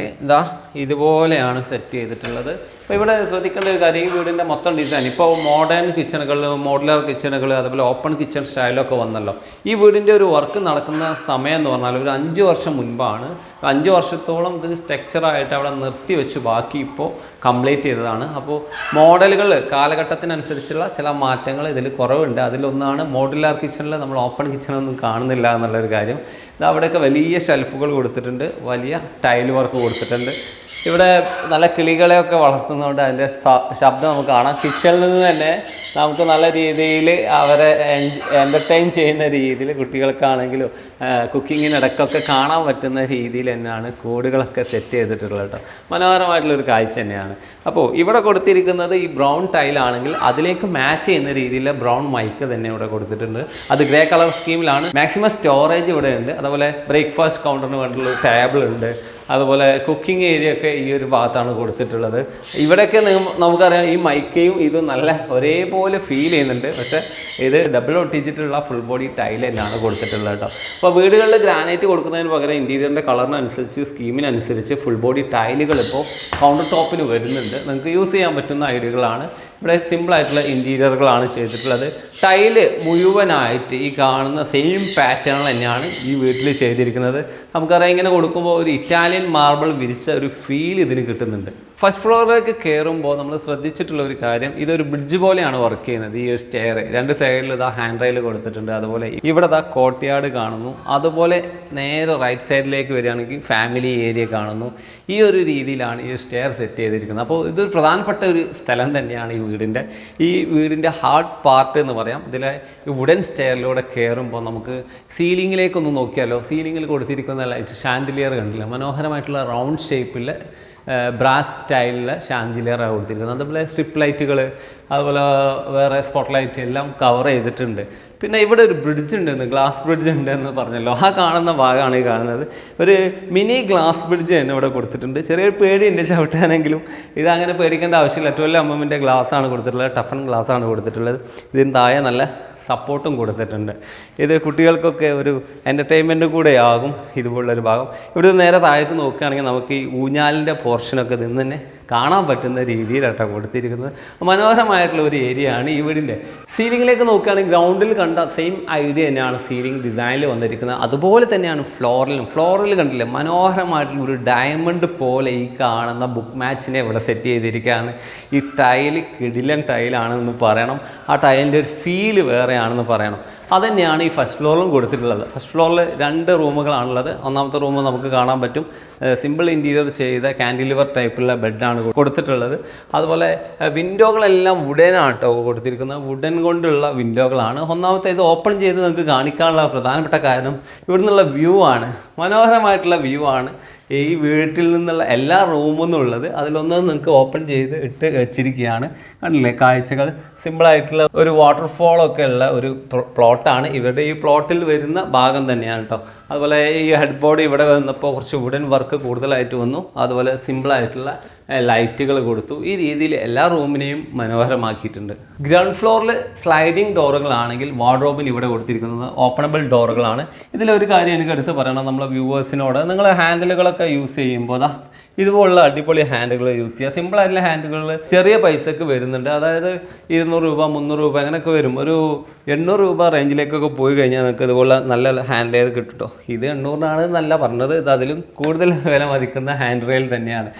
ഇതുപോലെയാണ് സെറ്റ് ചെയ്തിട്ടുള്ളത്. അപ്പോൾ ഇവിടെ ശ്രദ്ധിക്കേണ്ട ഒരു കാര്യം, ഈ വീടിൻ്റെ മൊത്തം ഡിസൈൻ ഇപ്പോൾ മോഡേൺ കിച്ചണുകൾ, മോഡുലാർ കിച്ചണുകൾ, അതുപോലെ ഓപ്പൺ കിച്ചൺ സ്റ്റൈലൊക്കെ വന്നല്ലോ. ഈ വീടിൻ്റെ ഒരു വർക്ക് നടക്കുന്ന സമയം എന്ന് പറഞ്ഞാൽ ഒരു 5 വർഷം മുൻപാണ്. 5 വർഷത്തോളം ഇത് സ്ട്രക്ചറായിട്ട് അവിടെ നിർത്തി വെച്ച് ബാക്കി ഇപ്പോൾ കംപ്ലീറ്റ് ചെയ്തതാണ്. അപ്പോൾ മോഡലുകൾ കാലഘട്ടത്തിനനുസരിച്ചുള്ള ചില മാറ്റങ്ങൾ ഇതിൽ കുറവുണ്ട്. അതിലൊന്നാണ് മോഡുലാർ കിച്ചണിൽ നമ്മൾ ഓപ്പൺ കിച്ചണൊന്നും കാണുന്നില്ല എന്നുള്ളൊരു കാര്യം. അവിടെയൊക്കെ വലിയ ഷെൽഫുകൾ കൊടുത്തിട്ടുണ്ട്, വലിയ ടൈൽ വർക്ക് കൊടുത്തിട്ടുണ്ട്. ഇവിടെ നല്ല കിളികളെയൊക്കെ വളർത്തുന്നതുകൊണ്ട് അതിൻ്റെ ശബ്ദം നമുക്ക് കാണാം. കിച്ചണിൽ നിന്ന് തന്നെ നമുക്ക് നല്ല രീതിയിൽ അവരെ എൻ്റർടൈൻ ചെയ്യുന്ന രീതിയിൽ കുട്ടികൾക്കാണെങ്കിലും കുക്കിങ്ങിനിടയ്ക്കൊക്കെ കാണാൻ പറ്റുന്ന രീതിയിൽ തന്നെയാണ് കൂടുകളൊക്കെ സെറ്റ് ചെയ്തിട്ടുള്ളത് കേട്ടോ. മനോഹരമായിട്ടുള്ളൊരു കാഴ്ച തന്നെയാണ്. അപ്പോൾ ഇവിടെ കൊടുത്തിരിക്കുന്നത് ഈ ബ്രൗൺ ടൈലാണെങ്കിൽ അതിലേക്ക് മാച്ച് ചെയ്യുന്ന രീതിയിലുള്ള ബ്രൗൺ മൈക്ക് തന്നെ ഇവിടെ കൊടുത്തിട്ടുണ്ട്. അത് ഗ്രേ കളർ സ്കീമിലാണ്. മാക്സിമം സ്റ്റോറേജ് ഇവിടെ ഉണ്ട്. അതുപോലെ ബ്രേക്ക്ഫാസ്റ്റ് കൗണ്ടറിന് വേണ്ടിയുള്ള ടേബിൾ ഉണ്ട്. അതുപോലെ കുക്കിംഗ് ഏരിയ ഒക്കെ ഈ ഒരു ഭാഗത്താണ് കൊടുത്തിട്ടുള്ളത്. ഇവിടെയൊക്കെ നമുക്കറിയാം ഈ മൈക്കയും ഇതും നല്ല ഒരേപോലെ ഫീൽ ചെയ്യുന്നുണ്ട്. പക്ഷേ ഇത് ഡബിൾ ഒട്ടിച്ചിട്ടുള്ള ഫുൾ ബോഡി ടൈൽ തന്നെയാണ് കൊടുത്തിട്ടുള്ളത് കേട്ടോ. അപ്പോൾ വീടുകളിൽ ഗ്രാനൈറ്റ് കൊടുക്കുന്നതിന് പകരം ഇൻറ്റീരിയറിൻ്റെ കളറിനനുസരിച്ച് സ്കീമിനനുസരിച്ച് ഫുൾ ബോഡി ടൈലുകൾ ഇപ്പോൾ കൗണ്ടർ ടോപ്പിന് വരുന്നുണ്ട്. നിങ്ങൾക്ക് യൂസ് ചെയ്യാൻ പറ്റുന്ന ഐഡിയകളാണ്. ഇവിടെ സിമ്പിളായിട്ടുള്ള ഇൻറ്റീരിയറുകളാണ് ചെയ്തിട്ടുള്ളത്. ടൈല് മുഴുവനായിട്ട് ഈ കാണുന്ന സെയിം പാറ്റേൺ തന്നെയാണ് ഈ വീട്ടിൽ ചെയ്തിരിക്കുന്നത്. നമുക്കറിയാം ഇങ്ങനെ കൊടുക്കുമ്പോൾ ഒരു ഇറ്റാലിയൻ മാർബിൾ വിരിച്ച ഒരു ഫീൽ ഇതിന് കിട്ടുന്നുണ്ട്. ഫസ്റ്റ് ഫ്ലോറിലേക്ക് കയറുമ്പോൾ നമ്മൾ ശ്രദ്ധിച്ചിട്ടുള്ള ഒരു കാര്യം, ഇതൊരു ബ്രിഡ്ജ് പോലെയാണ് വർക്ക് ചെയ്യുന്നത്. ഈ ഒരു സ്റ്റെയർ 2 സൈഡിൽ ഹാൻഡ് റെയിൽ കൊടുത്തിട്ടുണ്ട്. അതുപോലെ ഇവിടെ കോർട്ട്യാർഡ് കാണുന്നു. അതുപോലെ നേരെ റൈറ്റ് സൈഡിലേക്ക് വരികയാണെങ്കിൽ ഫാമിലി ഏരിയ കാണുന്നു. ഈ ഒരു രീതിയിലാണ് ഈ സ്റ്റെയർ സെറ്റ് ചെയ്തിരിക്കുന്നത്. അപ്പോൾ ഇതൊരു പ്രധാനപ്പെട്ട ഒരു സ്ഥലം തന്നെയാണ് ഈ വീടിൻ്റെ ഹാർഡ് പാർട്ട് എന്ന് പറയാം. ഇതിലെ ഈ വുഡൻ സ്റ്റെയറിലൂടെ കയറുമ്പോൾ നമുക്ക് സീലിങ്ങിലേക്കൊന്ന് നോക്കിയാലോ. സീലിങ്ങിൽ കൊടുത്തിരിക്കുന്ന ലൈറ്റ് ഷാൻഡിലിയർ കണ്ടില്ല, മനോഹരമായിട്ടുള്ള റൗണ്ട് ഷേപ്പിൽ ബ്രാസ് സ്റ്റൈലിലെ ഷാൻഡിലിയറാണ് കൊടുത്തിരിക്കുന്നത്. അതുപോലെ സ്ട്രിപ്പ് ലൈറ്റുകൾ, അതുപോലെ വേറെ സ്പോട്ട് ലൈറ്റ് എല്ലാം കവർ ചെയ്തിട്ടുണ്ട്. പിന്നെ ഇവിടെ ഒരു ബ്രിഡ്ജ് ഉണ്ടെന്ന്, ഗ്ലാസ് ബ്രിഡ്ജ് ഉണ്ടെന്ന് പറഞ്ഞല്ലോ. ആ കാണുന്ന ഭാഗമാണ് ഈ കാണുന്നത്. ഒരു മിനി ഗ്ലാസ് ബ്രിഡ്ജ് തന്നെ ഇവിടെ കൊടുത്തിട്ടുണ്ട്. ചെറിയൊരു പേടിയുണ്ട് ചവിട്ടാനെങ്കിലും. ഇതങ്ങനെ പേടിക്കേണ്ട ആവശ്യമില്ല. 12mm ഗ്ലാസ്സാണ് കൊടുത്തിട്ടുള്ളത്, ടഫൻ ഗ്ലാസ്സാണ് കൊടുത്തിട്ടുള്ളത്. ഇതിന് താഴെ നല്ല സപ്പോർട്ടും കൊടുത്തിട്ടുണ്ട്. ഇത് കുട്ടികൾക്കൊക്കെ ഒരു എൻ്റർടൈൻമെൻറ്റും കൂടെ ആകും ഇതുപോലുള്ളൊരു ഭാഗം. ഇവിടെ നേരെ താഴേക്ക് നോക്കുകയാണെങ്കിൽ നമുക്ക് ഈ ഊഞ്ഞാലിൻ്റെ പോർഷനൊക്കെ നിന്ന് തന്നെ കാണാൻ പറ്റുന്ന രീതിയിലാട്ടോ കൊടുത്തിരിക്കുന്നത്. മനോഹരമായിട്ടുള്ള ഒരു ഏരിയ ആണ് ഈ വീടിൻ്റെ. സീലിങ്ങിലേക്ക് നോക്കുകയാണെങ്കിൽ ഗ്രൗണ്ടിൽ കണ്ട സെയിം ഐഡിയ തന്നെയാണ് സീലിംഗ് ഡിസൈനിൽ വന്നിരിക്കുന്നത്. അതുപോലെ തന്നെയാണ് ഫ്ലോറിൽ കണ്ടില്ലേ, മനോഹരമായിട്ടുള്ള ഒരു ഡയമണ്ട് പോലെ ഈ കാണുന്ന ബുക്ക് മാച്ചിനെ ഇവിടെ സെറ്റ് ചെയ്തിരിക്കുകയാണ്. ഈ ടൈല് കിടിലൻ ടൈലാണെന്ന് പറയണം. ആ ടൈലിൻ്റെ ഒരു ഫീല് വേറെയാണെന്ന് പറയണം. അതുതന്നെയാണ് ഈ ഫസ്റ്റ് ഫ്ലോറിലും കൊടുത്തിട്ടുള്ളത്. ഫസ്റ്റ് ഫ്ലോറിൽ 2 റൂമുകളാണുള്ളത്. ഒന്നാമത്തെ റൂം നമുക്ക് കാണാൻ പറ്റും. സിമ്പിൾ ഇൻറ്റീരിയർ ചെയ്ത കാൻഡിലിവർ ടൈപ്പുള്ള ബെഡാണ് കൊടുത്തിട്ടുള്ളത്. അതുപോലെ വിൻഡോകളെല്ലാം വുഡനാണ് കേട്ടോ കൊടുത്തിരിക്കുന്നത്. വുഡൻ കൊണ്ടുള്ള വിൻഡോകളാണ്. ഒന്നാമത്തെ ഇത് ഓപ്പൺ ചെയ്ത് നമുക്ക് കാണിക്കാനുള്ള പ്രധാനപ്പെട്ട കാരണം ഇവിടെ നിന്നുള്ള വ്യൂ ആണ്. മനോഹരമായിട്ടുള്ള വ്യൂ ആണ് ഈ വീട്ടിൽ നിന്നുള്ള എല്ലാ റൂമിൽ നിന്നുള്ളത്. അതിലൊന്ന് നിങ്ങൾക്ക് ഓപ്പൺ ചെയ്ത് ഇട്ട് വെച്ചിരിക്കുകയാണ്. കണ്ടില്ലേ കാഴ്ചകൾ. സിമ്പിളായിട്ടുള്ള ഒരു വാട്ടർഫോളൊക്കെ ഉള്ള ഒരു പ്ലോട്ടാണ്. ഇവരുടെ ഈ പ്ലോട്ടിൽ വരുന്ന ഭാഗം തന്നെയാണ് കേട്ടോ. അതുപോലെ ഈ ഹെഡ് ബോർഡ് ഇവിടെ വന്നപ്പോൾ കുറച്ച് വുഡൻ വർക്ക് കൂടുതലായിട്ട് വന്നു. അതുപോലെ സിമ്പിളായിട്ടുള്ള ലൈറ്റുകൾ കൊടുത്തു. ഈ രീതിയിൽ എല്ലാ റൂമിനെയും മനോഹരമാക്കിയിട്ടുണ്ട്. ഗ്രൗണ്ട് ഫ്ലോറിൽ സ്ലൈഡിങ് ഡോറുകളാണെങ്കിൽ വാർഡ്രോബിന് ഇവിടെ കൊടുത്തിരിക്കുന്നത് ഓപ്പണബിൾ ഡോറുകളാണ്. ഇതിലൊരു കാര്യം എനിക്ക് എടുത്ത് പറയണം നമ്മളെ വ്യൂവേഴ്സിനോട്, നിങ്ങൾ ഹാൻഡിലുകളൊക്കെ യൂസ് ചെയ്യുമ്പോൾ ഇതുപോലുള്ള അടിപൊളി ഹാൻഡുകൾ യൂസ് ചെയ്യുക. സിമ്പിളായിട്ടുള്ള ഹാൻഡുകൾ ചെറിയ പൈസക്ക് വരുന്നുണ്ട്. അതായത് 200 രൂപ 300 രൂപ അങ്ങനെയൊക്കെ വരും. ഒരു 800 രൂപ റേഞ്ചിലേക്കൊക്കെ പോയി കഴിഞ്ഞാൽ നിങ്ങൾക്ക് ഇതുപോലെ നല്ല ഹാൻഡ് റെയിൽ കിട്ടും കേട്ടോ. ഇത് 800-നാണ് എന്നല്ല പറഞ്ഞത്, ഇത് അതിലും കൂടുതൽ വില മതിക്കുന്ന ഹാൻഡ് റെയിൽ തന്നെയാണ്.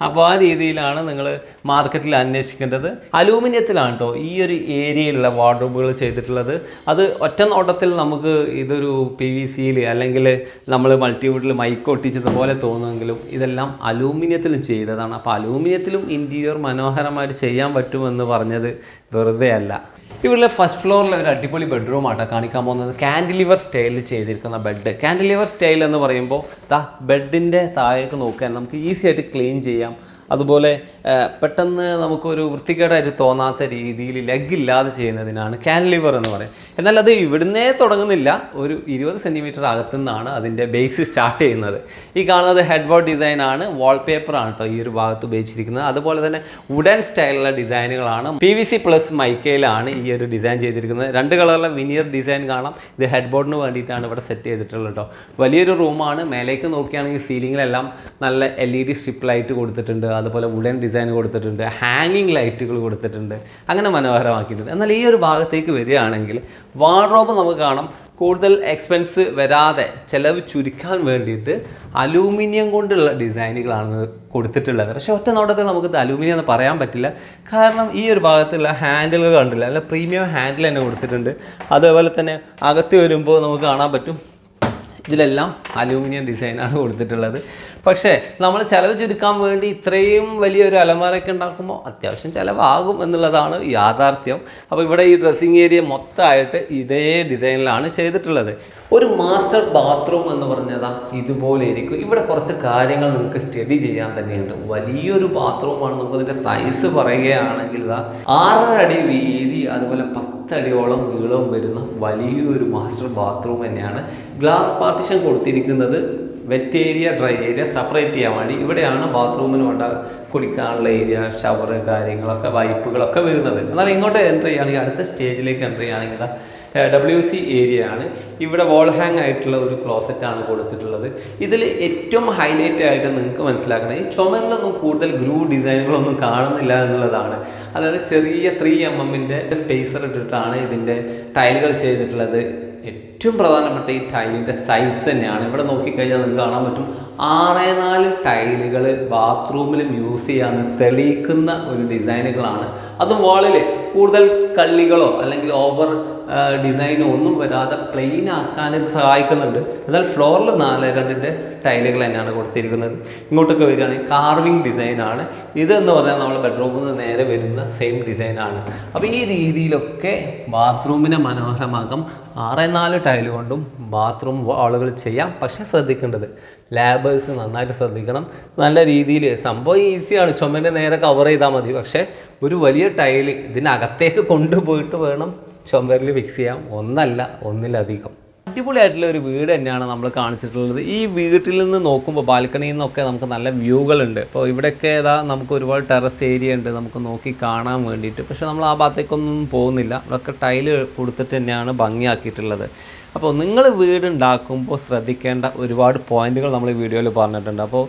അപ്പോൾ ആ രീതിയിലാണ് നിങ്ങൾ മാർക്കറ്റിൽ അന്വേഷിക്കേണ്ടത്. അലൂമിനിയത്തിലാണ് കേട്ടോ ഈ ഒരു ഏരിയയിലുള്ള വാർഡ്രോബുകൾ ചെയ്തിട്ടുള്ളത്. അത് ഒറ്റ നോട്ടത്തിൽ നമുക്ക് ഇതൊരു PVC-യിൽ അല്ലെങ്കിൽ നമ്മൾ മൾട്ടിവുഡിൽ മൈക്ക് ഒട്ടിച്ചതുപോലെ തോന്നുമെങ്കിലും ഇതെല്ലാം അലൂമിനിയത്തിൽ ചെയ്തതാണ്. അപ്പോൾ അലൂമിനിയത്തിലും ഇൻറ്റീരിയർ മനോഹരമായിട്ട് ചെയ്യാൻ പറ്റുമെന്ന് പറഞ്ഞത് വെറുതെ അല്ല. ഇവിടെ ഫസ്റ്റ് ഫ്ലോറിൽ ഒരു അടിപൊളി ബെഡ്റൂം ആട്ടോ കാണിക്കാൻ പോകുന്നത്. കാൻഡിലിവർ സ്റ്റൈലിൽ ചെയ്തിരിക്കുന്ന ബെഡ്. കാൻഡിലിവർ സ്റ്റൈൽ എന്ന് പറയുമ്പോൾ ബെഡിൻ്റെ താഴേക്ക് നോക്കാൻ നമുക്ക് ഈസി ആയിട്ട് ക്ലീൻ ചെയ്യാം. അതുപോലെ പെട്ടെന്ന് നമുക്കൊരു വൃത്തികേടായിട്ട് തോന്നാത്ത രീതിയിൽ ലെഗ് ഇല്ലാതെ ചെയ്യുന്നതിനാണ് കാൻഡിലിവർ എന്ന് പറയും. എന്നാൽ അത് ഇവിടുന്നേ തുടങ്ങുന്നില്ല, ഒരു 20 സെൻറ്റിമീറ്റർ അകത്തു നിന്നാണ് അതിൻ്റെ ബേസ് സ്റ്റാർട്ട് ചെയ്യുന്നത്. ഈ കാണുന്നത് ഹെഡ് ബോർഡ് ഡിസൈനാണ്, വാൾപേപ്പറാണ് കേട്ടോ ഈ ഒരു ഭാഗത്ത് ഉപയോഗിച്ചിരിക്കുന്നത്. അതുപോലെ തന്നെ വുഡൻ സ്റ്റൈലുള്ള ഡിസൈനുകളാണ്. PVC പ്ലസ് മൈക്കയിലാണ് ഈ ഒരു ഡിസൈൻ ചെയ്തിരിക്കുന്നത്. 2 കളറിലെ വിനിയർ ഡിസൈൻ കാണാം. ഇത് ഹെഡ് ബോർഡിന് വേണ്ടിയിട്ടാണ് ഇവിടെ സെറ്റ് ചെയ്തിട്ടുള്ളത് കേട്ടോ. വലിയൊരു റൂമാണ്. മേലേക്ക് നോക്കുകയാണെങ്കിൽ സീലിങ്ങിലെല്ലാം നല്ല LED സ്ട്രിപ്പ് ലൈറ്റ് കൊടുത്തിട്ടുണ്ട്. അതുപോലെ വുഡൻ ഡിസൈൻ കൊടുത്തിട്ടുണ്ട്, ഹാങ്ങിങ് ലൈറ്റുകൾ കൊടുത്തിട്ടുണ്ട്, അങ്ങനെ മനോഹരമാക്കിയിട്ടുണ്ട്. എന്നാൽ ഈ ഒരു ഭാഗത്തേക്ക് വരികയാണെങ്കിൽ വാർഡ്രോബ് നമുക്ക് കാണാം. കൂടുതൽ എക്സ്പെൻസ് വരാതെ ചിലവ് ചുരുക്കാൻ വേണ്ടിയിട്ട് അലൂമിനിയം കൊണ്ടുള്ള ഡിസൈനുകളാണ് കൊടുത്തിട്ടുള്ളത്. പക്ഷേ ഒറ്റ നോട്ടത്തിൽ നമുക്കിത് അലൂമിനിയം എന്ന് പറയാൻ പറ്റില്ല. കാരണം ഈ ഒരു ഭാഗത്തുള്ള ഹാൻഡിലുകൾ കണ്ടില്ല, നല്ല പ്രീമിയം ഹാൻഡിൽ തന്നെ കൊടുത്തിട്ടുണ്ട്. അതേപോലെ തന്നെ അകത്ത് വരുമ്പോൾ നമുക്ക് കാണാൻ പറ്റും ഇതിലെല്ലാം അലൂമിനിയം ഡിസൈനാണ് കൊടുത്തിട്ടുള്ളത്. പക്ഷേ നമ്മൾ ചിലവ് ചുരുക്കാൻ വേണ്ടി ഇത്രയും വലിയൊരു അലമാരയൊക്കെ ഉണ്ടാക്കുമ്പോൾ അത്യാവശ്യം ചിലവാകും എന്നുള്ളതാണ് യാഥാർത്ഥ്യം. അപ്പോൾ ഇവിടെ ഈ ഡ്രസ്സിങ് ഏരിയ മൊത്തമായിട്ട് ഇതേ ഡിസൈനിലാണ് ചെയ്തിട്ടുള്ളത്. ഒരു മാസ്റ്റർ ബാത്റൂം എന്ന് പറഞ്ഞതാ ഇതുപോലെ ഇരിക്കും. ഇവിടെ കുറച്ച് കാര്യങ്ങൾ നിങ്ങൾക്ക് സ്റ്റഡി ചെയ്യാൻ തന്നെയുണ്ട്. വലിയൊരു ബാത്റൂമാണ്. നമുക്കതിൻ്റെ സൈസ് പറയുകയാണെങ്കിൽ 6 അടി വീതി, അതുപോലെ 10 അടിയോളം നീളവും വരുന്ന വലിയൊരു മാസ്റ്റർ ബാത്റൂം തന്നെയാണ്. ഗ്ലാസ് പാർട്ടീഷൻ കൊടുത്തിരിക്കുന്നത് wet area dry area separate ചെയ്യാൻ വേണ്ടി. ഇവിടെയാണ് ബാത്റൂമിന് വേണ്ട കുളിക്കാനുള്ള ഏരിയ, ഷവർ കാര്യങ്ങളൊക്കെ, വൈപ്പുകളൊക്കെ വരുന്നത്. എന്നാൽ ഇങ്ങോട്ട് എൻ്റർ ചെയ്യുകയാണെങ്കിൽ, അടുത്ത സ്റ്റേജിലേക്ക് എൻ്റർ ചെയ്യുകയാണെങ്കിൽ WC ഏരിയ ആണ്. ഇവിടെ വോൾ ഹാങ് ആയിട്ടുള്ള ഒരു ക്ലോസറ്റാണ് കൊടുത്തിട്ടുള്ളത്. ഇതിൽ ഏറ്റവും ഹൈലൈറ്റ് ആയിട്ട് നിങ്ങൾക്ക് മനസ്സിലാക്കണം, ഈ ചുമരിലൊന്നും കൂടുതൽ ഗ്രൂ ഡിസൈനുകളൊന്നും കാണുന്നില്ല എന്നുള്ളതാണ്. അതായത് ചെറിയ 3mm സ്പേസർ ഇട്ടിട്ടാണ് ഇതിൻ്റെ ടൈലുകൾ ചെയ്തിട്ടുള്ളത്. ഏറ്റവും പ്രധാനപ്പെട്ട ഈ ടൈലിൻ്റെ സൈസ് തന്നെയാണ്. ഇവിടെ നോക്കിക്കഴിഞ്ഞാൽ നിങ്ങൾക്ക് കാണാൻ പറ്റും 6x4 ടൈലുകൾ ബാത്റൂമിലും യൂസ് ചെയ്യാമെന്ന് തെളിയിക്കുന്ന ഒരു ഡിസൈനുകളാണ്. അതും വാളിൽ കൂടുതൽ കള്ളികളോ അല്ലെങ്കിൽ ഓവർ ഡിസൈനോ ഒന്നും വരാതെ പ്ലെയിൻ ആക്കാൻ ഇത് സഹായിക്കുന്നുണ്ട്. എന്നാൽ ഫ്ലോറിൽ 4x2 ടൈലുകൾ തന്നെയാണ് കൊടുത്തിരിക്കുന്നത്. ഇങ്ങോട്ടൊക്കെ വരികയാണെങ്കിൽ കാർവിങ് ഡിസൈനാണ്. ഇതെന്ന് പറഞ്ഞാൽ നമ്മൾ ബെഡ്റൂമിൽ നിന്ന് നേരെ വരുന്ന സെയിം ഡിസൈനാണ്. അപ്പോൾ ഈ രീതിയിലൊക്കെ ബാത്റൂമിനെ മനോഹരമാക്കാം. 6x4 ടൈല് കൊണ്ടും ബാത്റൂം വാളുകൾ ചെയ്യാം. പക്ഷേ ശ്രദ്ധിക്കേണ്ടത് ലേബേഴ്സ് നന്നായിട്ട് ശ്രദ്ധിക്കണം. നല്ല രീതിയിൽ സംഭവം ഈസിയാണ്, ചുമരിൻ്റെ നേരെ കവർ ചെയ്താൽ മതി. പക്ഷേ ഒരു വലിയ ടൈല് ഇതിനകത്തേക്ക് കൊണ്ടുപോയിട്ട് വേണം ചുമരിൽ ഫിക്സ് ചെയ്യാം. ഒന്നല്ല, ഒന്നിലധികം. അടിപൊളിയായിട്ടുള്ള ഒരു വീട് തന്നെയാണ് നമ്മൾ കാണിച്ചിട്ടുള്ളത്. ഈ വീട്ടിൽ നിന്ന് നോക്കുമ്പോൾ ബാൽക്കണിയിൽ നിന്നൊക്കെ നമുക്ക് നല്ല വ്യൂകളുണ്ട്. അപ്പോൾ ഇവിടെയൊക്കെ നമുക്ക് ഒരുപാട് ടെറസ് ഏരിയ ഉണ്ട് നമുക്ക് നോക്കി കാണാൻ വേണ്ടിയിട്ട്. പക്ഷേ നമ്മൾ ആ ഭാഗത്തേക്കൊന്നും പോകുന്നില്ല. ഇവിടെയൊക്കെ ടൈല് കൊടുത്തിട്ട് തന്നെയാണ് ഭംഗിയാക്കിയിട്ടുള്ളത്. അപ്പോൾ നിങ്ങൾ വീടുണ്ടാക്കുമ്പോൾ ശ്രദ്ധിക്കേണ്ട ഒരുപാട് പോയിന്റുകൾ നമ്മൾ ഈ വീഡിയോയിൽ പറഞ്ഞിട്ടുണ്ട്. അപ്പോൾ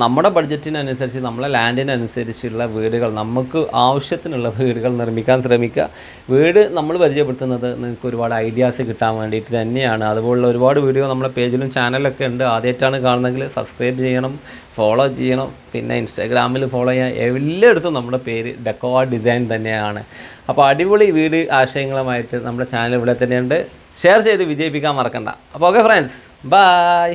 നമ്മുടെ ബഡ്ജറ്റിനനുസരിച്ച്, നമ്മളെ ലാൻഡിനനുസരിച്ചുള്ള വീടുകൾ, നമുക്ക് ആവശ്യത്തിനുള്ള വീടുകൾ നിർമ്മിക്കാൻ ശ്രമിക്കുക. വീട് നമ്മൾ പരിചയപ്പെടുത്തുന്നത് നിങ്ങൾക്ക് ഒരുപാട് ഐഡിയാസ് കിട്ടാൻ വേണ്ടിയിട്ട് തന്നെയാണ്. അതുപോലുള്ള ഒരുപാട് വീഡിയോ നമ്മുടെ പേജിലും ചാനലൊക്കെ ഉണ്ട്. ആദ്യമായിട്ടാണ് കാണുന്നതെങ്കിൽ സബ്സ്ക്രൈബ് ചെയ്യണം, ഫോളോ ചെയ്യണം. പിന്നെ ഇൻസ്റ്റാഗ്രാമിൽ ഫോളോ ചെയ്യാൻ. എല്ലായിടത്തും നമ്മുടെ പേര് ഡെക്കോവ ഡിസൈൻ തന്നെയാണ്. അപ്പോൾ അടിപൊളി വീട് ആശയങ്ങളുമായിട്ട് നമ്മുടെ ചാനൽ ഇവിടെ തന്നെയുണ്ട്. ഷെയർ ചെയ്ത് വിജയിപ്പിക്കാൻ മറക്കണ്ട. അപ്പോൾ ഓക്കെ ഫ്രണ്ട്സ്, ബൈ.